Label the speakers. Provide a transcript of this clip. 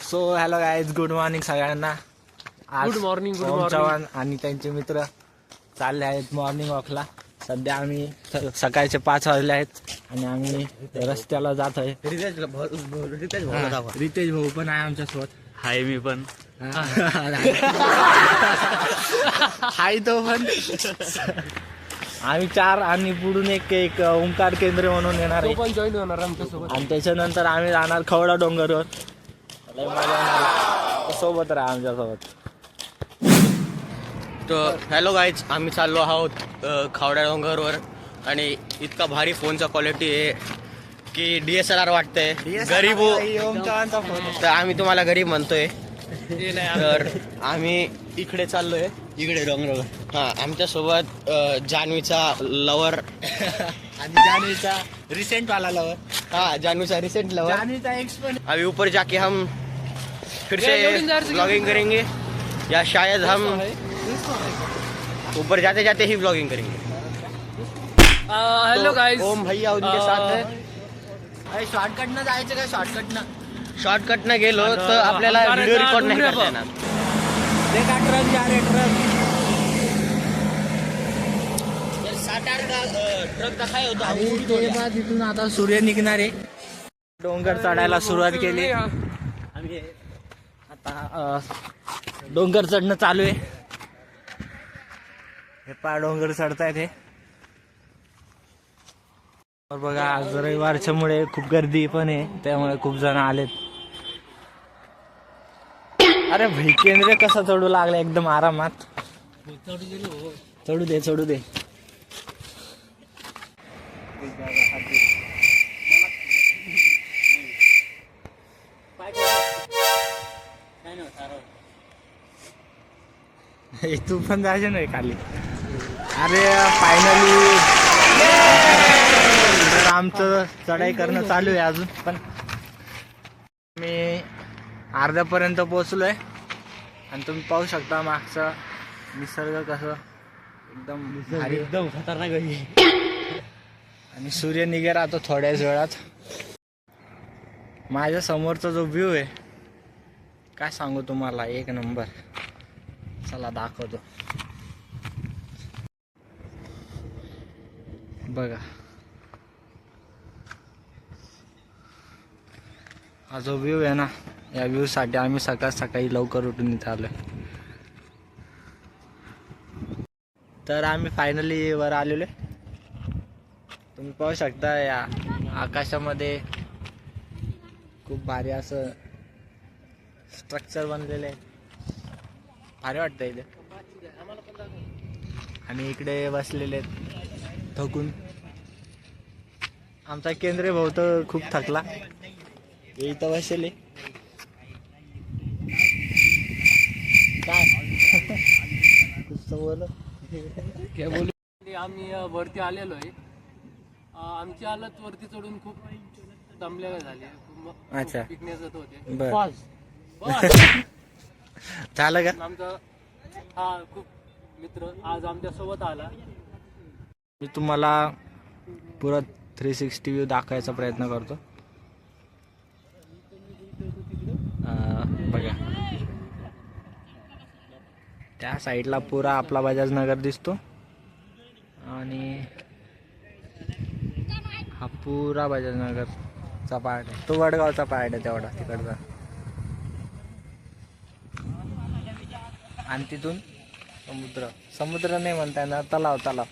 Speaker 1: So hello guys, good morning सगळ्यांना. आज
Speaker 2: good morning
Speaker 1: ओम चव्हाण आणि त्यांचे मित्र चालले आहेत मॉर्निंग वॉकला. सध्या आम्ही सकाळचे 5 वाजले आहेत आणि आम्ही रस्त्याला जात आहे. रितेश भाऊ पण आहे आमच्यासोबत.
Speaker 2: हाय मी पण
Speaker 1: हाय तो पण. आम्ही 4 आणि पुढून एक ओंकार केंद्र म्हणून येणार आहे.
Speaker 2: पण जॉईन होणार आमच्यासोबत.
Speaker 1: आणि त्याच्यानंतर आम्ही जाणार खवडा डोंगरवर. लय मजा येणार. सोबत राहा आमच्यासोबत.
Speaker 3: तर हॅलो गाईज, आम्ही चाललो आहोत खावडा डोंगरवर आणि इतका भारी फोनचा क्वालिटी आहे की DSLR वाटतंय. गरीब हो
Speaker 1: ओम चव्हाणचा फोन.
Speaker 3: तर आम्ही तुम्हाला गरीब म्हणतोय. तर आम्ही इकडे चाललोय, इकडे डोंगरावर. हा, आमच्यासोबत जान्हवीचा लवर
Speaker 1: आणि जान्हवीचा रिसेंट वाला लवर.
Speaker 3: हाँ, जान्हवीचा रिसेंट लवर.
Speaker 1: जान्हवीचा एक्स पण.
Speaker 3: अभी ऊपर जाके हम फिर से ब्लॉगिंग करेंगे या शायद हम ऊपर जाते जाते ही ब्लॉगिंग करेंगे.
Speaker 2: हॅलो गाईज,
Speaker 3: ओम भैया उनके साथ है.
Speaker 1: शॉर्टकट न जायचं का?
Speaker 3: शॉर्टकट न गेलो तर आपल्याला व्हिडिओ रेकॉर्ड नाही करता येणार.
Speaker 1: ट्रक जा रे ट्रक.
Speaker 3: ट्रक दाखाय होता.
Speaker 1: आणि ते बाद इथून आता सूर्य निघणार आहे. डोंगर चढायला सुरुवात केली. आम्ही आता डोंगर चढणं चालू आहे. हे डोंगर चढतायत हे. बघा, आज रविवारच्यामुळे खूप गर्दी पण आहे, त्यामुळे खूप जण आलेत. अरे भाई, केंद्र कसं चढू लागलं एकदम आरामात. चढू दे. तू पण जायचं नाही खाली. अरे फायनली आमचं चढाई करणं चालू आहे अजून पण. मी अर्ध्यापर्यंत पोहोचलोय आणि तुम्ही पाहू शकता मागचा निसर्ग कसं एकदम
Speaker 3: खतरनाक आहे.
Speaker 1: आणि सूर्य निघे राहतो थोड्याच वेळात. माझ्या समोरचा जो व्ह्यू आहे काय सांगू तुम्हाला, एक नंबर. चला दाखवतो बघा. हा जो व्ह्यू आहे ना, या व्ह्यू साठी आम्ही सकाळी लवकर उठून इथे आलोय. तर आम्ही फायनली वर आलेलो. तुम्ही पाहू शकता या आकाशामध्ये खूप भारी असं स्ट्रक्चर बनलेलं आहे. भारी वाटतं इथे. आणि इकडे बसलेले आहेत थकून. आमचा केंद्रीय भाऊ तर खूप थकला, इथं बसले. काय
Speaker 2: बोल. आम्ही वरती आलेलो आहे. आमची हालत वरती चढून खूप दमलेलं झाली.
Speaker 1: अच्छा.
Speaker 2: पिकण्यात जात होते.
Speaker 1: बर झालं का?
Speaker 2: आमचा हा खूप मित्र आज आमच्या सोबत आला.
Speaker 1: मी तुम्हाला पुरा 360 व्ह्यू दाखवायचा प्रयत्न करतो. बघा, त्या साईडला पुरा आपला बजाज नगर दिसतो आणि हा पुरा बजाज नगरचा पार्ट आहे. तो वडगावचा पार्ट आहे तेवढा तिकडचा. आणि तिथून समुद्र नाही म्हणता येणार, तलाव.